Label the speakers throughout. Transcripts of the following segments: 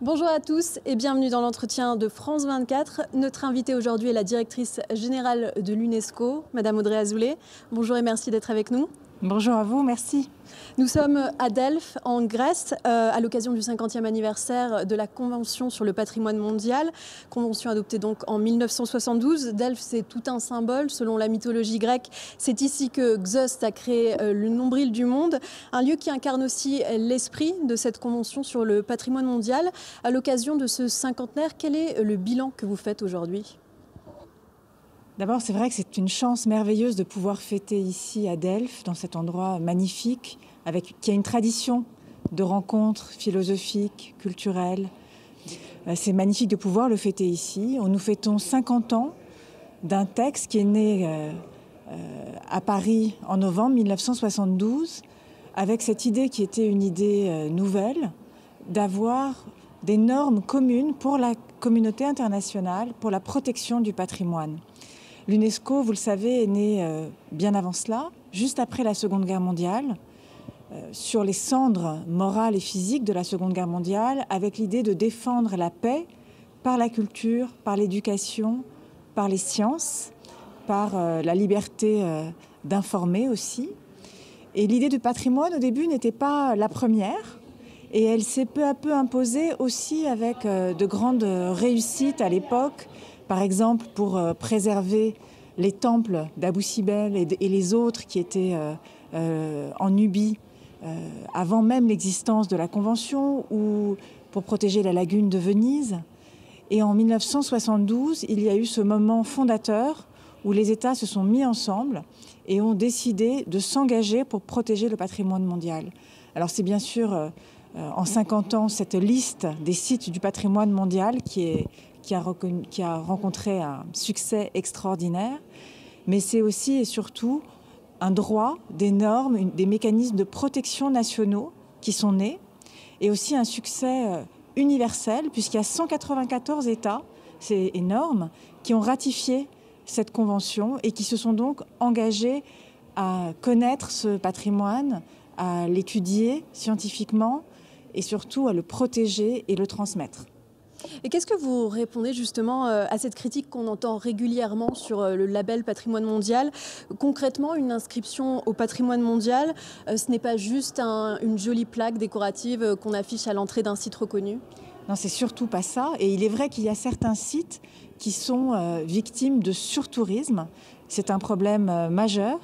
Speaker 1: Bonjour à tous et bienvenue dans l'entretien de France 24. Notre invitée aujourd'hui est la directrice générale de l'UNESCO, Madame Audrey Azoulay. Bonjour et merci d'être avec nous.
Speaker 2: Bonjour à vous, merci.
Speaker 1: Nous sommes à Delphes, en Grèce, à l'occasion du 50e anniversaire de la Convention sur le patrimoine mondial. Convention adoptée donc en 1972. Delphes, c'est tout un symbole. Selon la mythologie grecque, c'est ici que Xeuste a créé le nombril du monde. Un lieu qui incarne aussi l'esprit de cette Convention sur le patrimoine mondial. À l'occasion de ce cinquantenaire, quel est le bilan que vous faites aujourd'hui ?
Speaker 2: D'abord, c'est vrai que c'est une chance merveilleuse de pouvoir fêter ici à Delphes, dans cet endroit magnifique, qui a une tradition de rencontres philosophiques, culturelles. C'est magnifique de pouvoir le fêter ici. Nous fêtons 50 ans d'un texte qui est né à Paris en novembre 1972, avec cette idée qui était une idée nouvelle, d'avoir des normes communes pour la communauté internationale, pour la protection du patrimoine. L'UNESCO, vous le savez, est née bien avant cela, juste après la Seconde Guerre mondiale, sur les cendres morales et physiques de la Seconde Guerre mondiale, avec l'idée de défendre la paix par la culture, par l'éducation, par les sciences, par la liberté d'informer aussi. Et l'idée du patrimoine, au début, n'était pas la première. Et elle s'est peu à peu imposée aussi avec de grandes réussites à l'époque. Par exemple, pour préserver les temples d'Abou Simbel et les autres qui étaient en Nubie avant même l'existence de la Convention, ou pour protéger la lagune de Venise. Et en 1972, il y a eu ce moment fondateur où les États se sont mis ensemble et ont décidé de s'engager pour protéger le patrimoine mondial. Alors c'est bien sûr en 50 ans cette liste des sites du patrimoine mondial qui a rencontré un succès extraordinaire, mais c'est aussi et surtout un droit, des normes, des mécanismes de protection nationaux qui sont nés, et aussi un succès universel, puisqu'il y a 194 États, c'est énorme, qui ont ratifié cette convention et qui se sont donc engagés à connaître ce patrimoine, à l'étudier scientifiquement et surtout à le protéger et le transmettre.
Speaker 1: Et qu'est-ce que vous répondez justement à cette critique qu'on entend régulièrement sur le label patrimoine mondial ? Concrètement, une inscription au patrimoine mondial, ce n'est pas juste une jolie plaque décorative qu'on affiche à l'entrée d'un site reconnu ?
Speaker 2: Non, c'est surtout pas ça. Et il est vrai qu'il y a certains sites qui sont victimes de surtourisme. C'est un problème majeur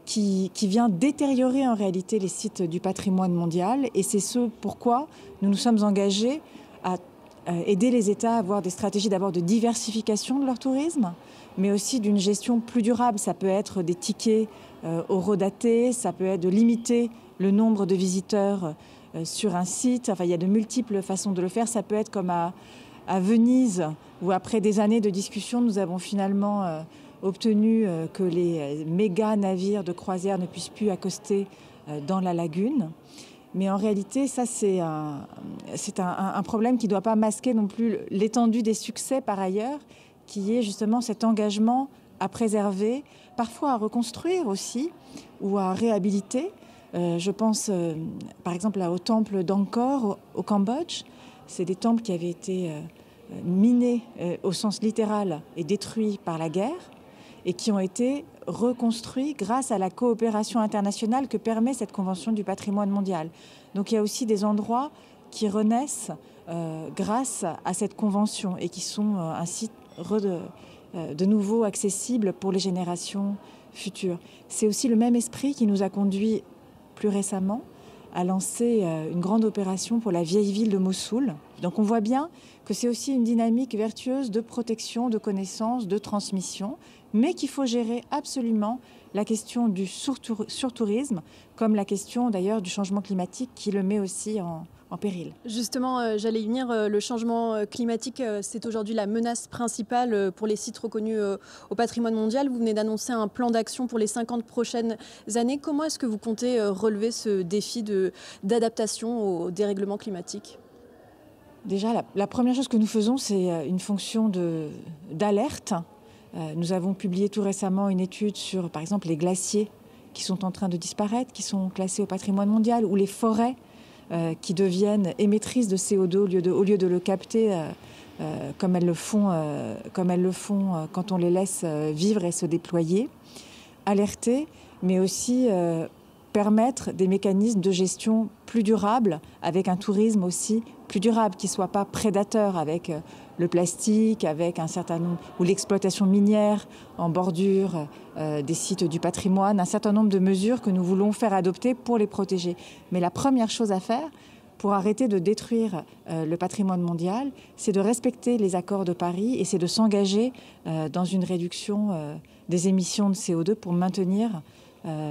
Speaker 2: qui vient détériorer en réalité les sites du patrimoine mondial. Et c'est ce pourquoi nous nous sommes engagés à aider les États à avoir des stratégies d'abord de diversification de leur tourisme, mais aussi d'une gestion plus durable. Ça peut être des tickets horodatés, ça peut être de limiter le nombre de visiteurs sur un site. Enfin, il y a de multiples façons de le faire. Ça peut être comme à Venise, où après des années de discussion, nous avons finalement obtenu que les méga navires de croisière ne puissent plus accoster dans la lagune. Mais en réalité, ça, c'est un problème qui ne doit pas masquer non plus l'étendue des succès par ailleurs, qui est justement cet engagement à préserver, parfois à reconstruire aussi, ou à réhabiliter. Je pense par exemple au temple d'Angkor au Cambodge. C'est des temples qui avaient été minés au sens littéral et détruits par la guerre, et qui ont été reconstruits grâce à la coopération internationale que permet cette Convention du patrimoine mondial. Donc il y a aussi des endroits qui renaissent grâce à cette convention et qui sont ainsi de nouveau accessibles pour les générations futures. C'est aussi le même esprit qui nous a conduit plus récemment à lancer une grande opération pour la vieille ville de Mossoul. Donc on voit bien que c'est aussi une dynamique vertueuse de protection, de connaissance, de transmission, mais qu'il faut gérer absolument la question du surtourisme, comme la question d'ailleurs du changement climatique qui le met aussi en péril.
Speaker 1: Justement, j'allais y venir, le changement climatique, c'est aujourd'hui la menace principale pour les sites reconnus au patrimoine mondial. Vous venez d'annoncer un plan d'action pour les 50 prochaines années. Comment est-ce que vous comptez relever ce défi d'adaptation au dérèglement climatique ?
Speaker 2: Déjà, la première chose que nous faisons, c'est une fonction d'alerte. Nous avons publié tout récemment une étude sur, par exemple, les glaciers qui sont en train de disparaître, qui sont classés au patrimoine mondial, ou les forêts qui deviennent émettrices de CO2 au lieu de le capter comme elles le font quand on les laisse vivre et se déployer. Alerter, mais aussi permettre des mécanismes de gestion plus durables, avec un tourisme aussi plus durable, qui ne soit pas prédateur avec le plastique, avec un certain nombre, ou l'exploitation minière en bordure des sites du patrimoine, un certain nombre de mesures que nous voulons faire adopter pour les protéger. Mais la première chose à faire, pour arrêter de détruire le patrimoine mondial, c'est de respecter les accords de Paris et c'est de s'engager dans une réduction des émissions de CO2 pour maintenir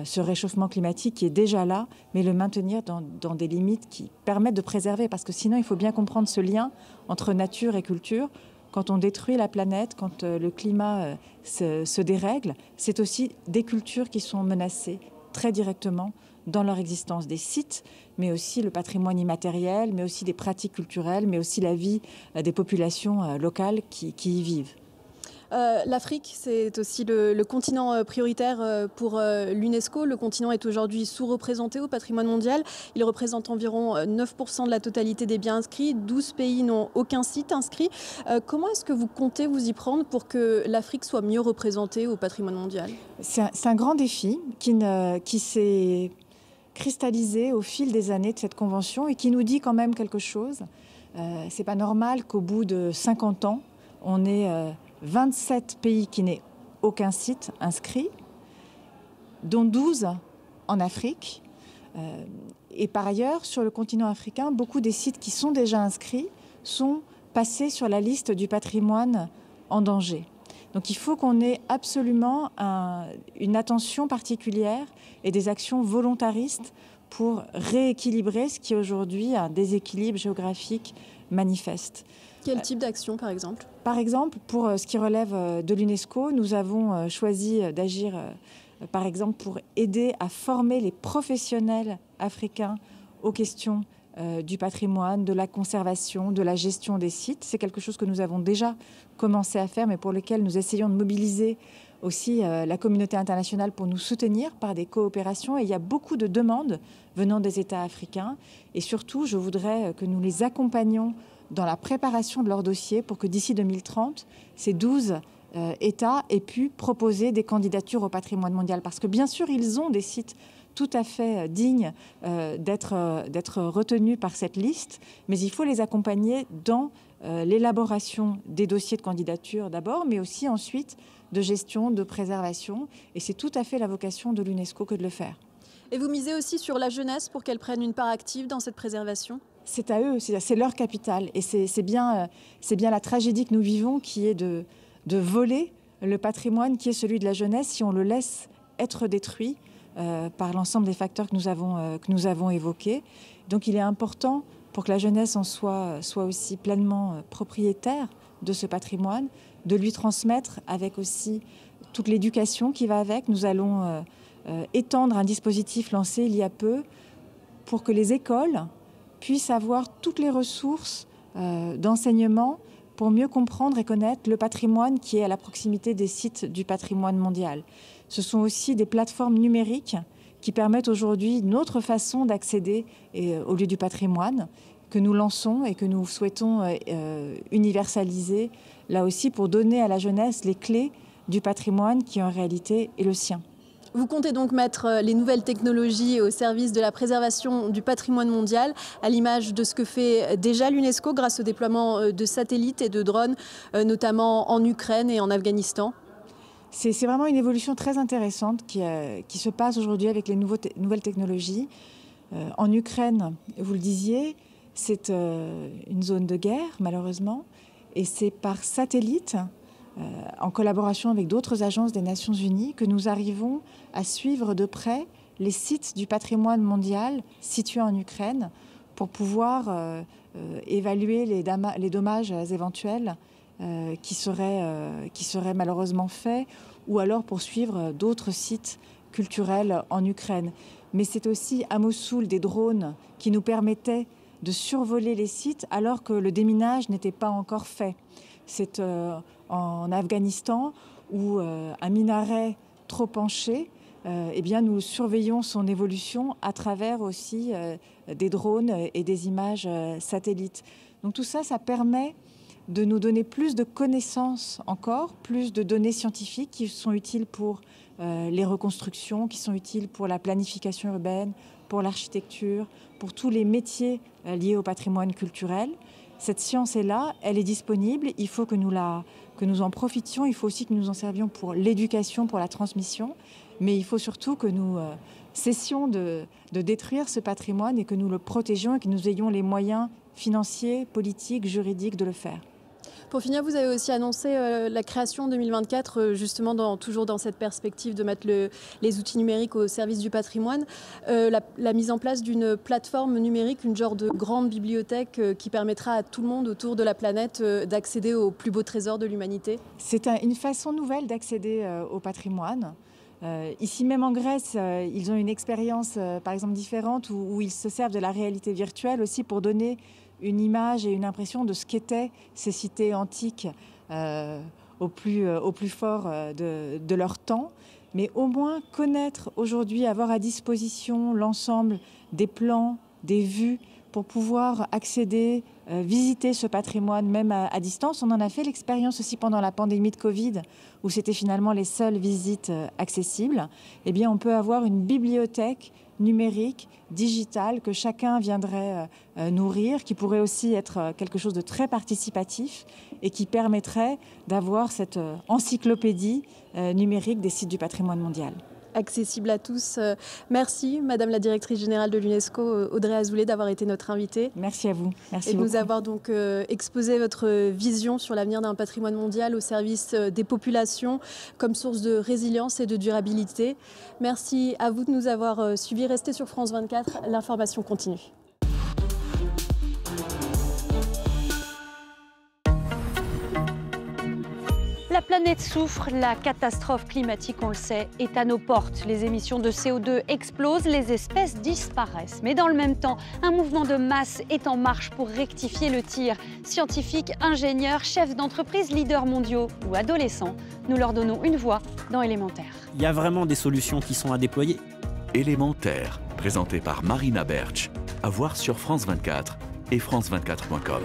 Speaker 2: ce réchauffement climatique qui est déjà là, mais le maintenir dans des limites qui permettent de préserver. Parce que sinon, il faut bien comprendre ce lien entre nature et culture. Quand on détruit la planète, quand le climat se dérègle, c'est aussi des cultures qui sont menacées très directement dans leur existence, des sites, mais aussi le patrimoine immatériel, mais aussi des pratiques culturelles, mais aussi la vie des populations locales qui y vivent.
Speaker 1: L'Afrique, c'est aussi le continent prioritaire pour l'UNESCO. Le continent est aujourd'hui sous-représenté au patrimoine mondial. Il représente environ 9% de la totalité des biens inscrits. 12 pays n'ont aucun site inscrit. Comment est-ce que vous comptez vous y prendre pour que l'Afrique soit mieux représentée au patrimoine mondial?
Speaker 2: C'est un grand défi qui s'est cristallisé au fil des années de cette convention et qui nous dit quand même quelque chose. C'est pas normal qu'au bout de 50 ans, on ait 27 pays qui n'aient aucun site inscrit, dont 12 en Afrique. Et par ailleurs, sur le continent africain, beaucoup des sites qui sont déjà inscrits sont passés sur la liste du patrimoine en danger. Donc il faut qu'on ait absolument une attention particulière et des actions volontaristes pour rééquilibrer ce qui est aujourd'hui un déséquilibre géographique manifeste.
Speaker 1: Quel type d'action, par exemple ?
Speaker 2: Par exemple, pour ce qui relève de l'UNESCO, nous avons choisi d'agir, par exemple, pour aider à former les professionnels africains aux questions du patrimoine, de la conservation, de la gestion des sites. C'est quelque chose que nous avons déjà commencé à faire, mais pour lequel nous essayons de mobiliser aussi la communauté internationale pour nous soutenir par des coopérations. Et il y a beaucoup de demandes venant des États africains. Et surtout, je voudrais que nous les accompagnions dans la préparation de leur dossier pour que d'ici 2030, ces 12 États aient pu proposer des candidatures au patrimoine mondial. Parce que bien sûr, ils ont des sites tout à fait dignes d'être retenus par cette liste, mais il faut les accompagner dans l'élaboration des dossiers de candidature d'abord, mais aussi ensuite de gestion, de préservation. Et c'est tout à fait la vocation de l'UNESCO que de le faire.
Speaker 1: Et vous misez aussi sur la jeunesse pour qu'elle prenne une part active dans cette préservation ?
Speaker 2: C'est à eux, c'est leur capital. Et c'est bien la tragédie que nous vivons qui est de voler le patrimoine qui est celui de la jeunesse si on le laisse être détruit par l'ensemble des facteurs que nous avons évoqués. Donc il est important pour que la jeunesse en soit aussi pleinement propriétaire de ce patrimoine, de lui transmettre avec aussi toute l'éducation qui va avec. Nous allons étendre un dispositif lancé il y a peu pour que les écoles puissent avoir toutes les ressources d'enseignement pour mieux comprendre et connaître le patrimoine qui est à la proximité des sites du patrimoine mondial. Ce sont aussi des plateformes numériques qui permettent aujourd'hui une autre façon d'accéder au lieu du patrimoine que nous lançons et que nous souhaitons universaliser, là aussi pour donner à la jeunesse les clés du patrimoine qui en réalité est le sien.
Speaker 1: Vous comptez donc mettre les nouvelles technologies au service de la préservation du patrimoine mondial, à l'image de ce que fait déjà l'UNESCO grâce au déploiement de satellites et de drones, notamment en Ukraine et en Afghanistan.
Speaker 2: C'est vraiment une évolution très intéressante qui se passe aujourd'hui avec les nouvelles technologies. En Ukraine, vous le disiez, c'est une zone de guerre, malheureusement, et c'est par satellite, en collaboration avec d'autres agences des Nations Unies, que nous arrivons à suivre de près les sites du patrimoine mondial situés en Ukraine pour pouvoir évaluer les dommages éventuels qui seraient malheureusement faits, ou alors pour suivre d'autres sites culturels en Ukraine. Mais c'est aussi à Mossoul des drones qui nous permettaient de survoler les sites alors que le déminage n'était pas encore fait. C'est en Afghanistan où un minaret trop penché eh bien, nous surveillons son évolution à travers aussi des drones et des images satellites. Donc tout ça, ça permet de nous donner plus de connaissances encore, plus de données scientifiques qui sont utiles pour les reconstructions, qui sont utiles pour la planification urbaine, pour l'architecture, pour tous les métiers liés au patrimoine culturel. Cette science est là, elle est disponible, il faut que nous en profitions, il faut aussi que nous en servions pour l'éducation, pour la transmission, mais il faut surtout que nous cessions de détruire ce patrimoine et que nous le protégions et que nous ayons les moyens financiers, politiques, juridiques de le faire.
Speaker 1: Pour finir, vous avez aussi annoncé la création en 2024, justement toujours dans cette perspective de mettre les outils numériques au service du patrimoine, la mise en place d'une plateforme numérique, une genre de grande bibliothèque qui permettra à tout le monde autour de la planète d'accéder aux plus beaux trésors de l'humanité.
Speaker 2: C'est une façon nouvelle d'accéder au patrimoine. Ici même en Grèce, ils ont une expérience par exemple différente où ils se servent de la réalité virtuelle aussi pour donner une image et une impression de ce qu'étaient ces cités antiques au plus fort de leur temps. Mais au moins connaître aujourd'hui, avoir à disposition l'ensemble des plans, des vues pour pouvoir accéder, visiter ce patrimoine même à distance. On en a fait l'expérience aussi pendant la pandémie de Covid où c'était finalement les seules visites accessibles. Eh bien, on peut avoir une bibliothèque numérique, digitale, que chacun viendrait nourrir, qui pourrait aussi être quelque chose de très participatif et qui permettrait d'avoir cette encyclopédie numérique des sites du patrimoine mondial.
Speaker 1: Accessible à tous. Merci, Madame la Directrice Générale de l'UNESCO, Audrey Azoulay, d'avoir été notre invitée.
Speaker 2: Merci à vous. Merci
Speaker 1: et de
Speaker 2: beaucoup.
Speaker 1: nous avoir donc exposé votre vision sur l'avenir d'un patrimoine mondial au service des populations comme source de résilience et de durabilité. Merci à vous de nous avoir suivis. Restez sur France 24, l'information continue.
Speaker 3: La planète souffre, la catastrophe climatique, on le sait, est à nos portes. Les émissions de CO2 explosent, les espèces disparaissent. Mais dans le même temps, un mouvement de masse est en marche pour rectifier le tir. Scientifiques, ingénieurs, chefs d'entreprise, leaders mondiaux ou adolescents, nous leur donnons une voix dans Élémentaire.
Speaker 4: Il y a vraiment des solutions qui sont à déployer.
Speaker 5: Élémentaire, présenté par Marina Bertsch, à voir sur France 24 et france24.com.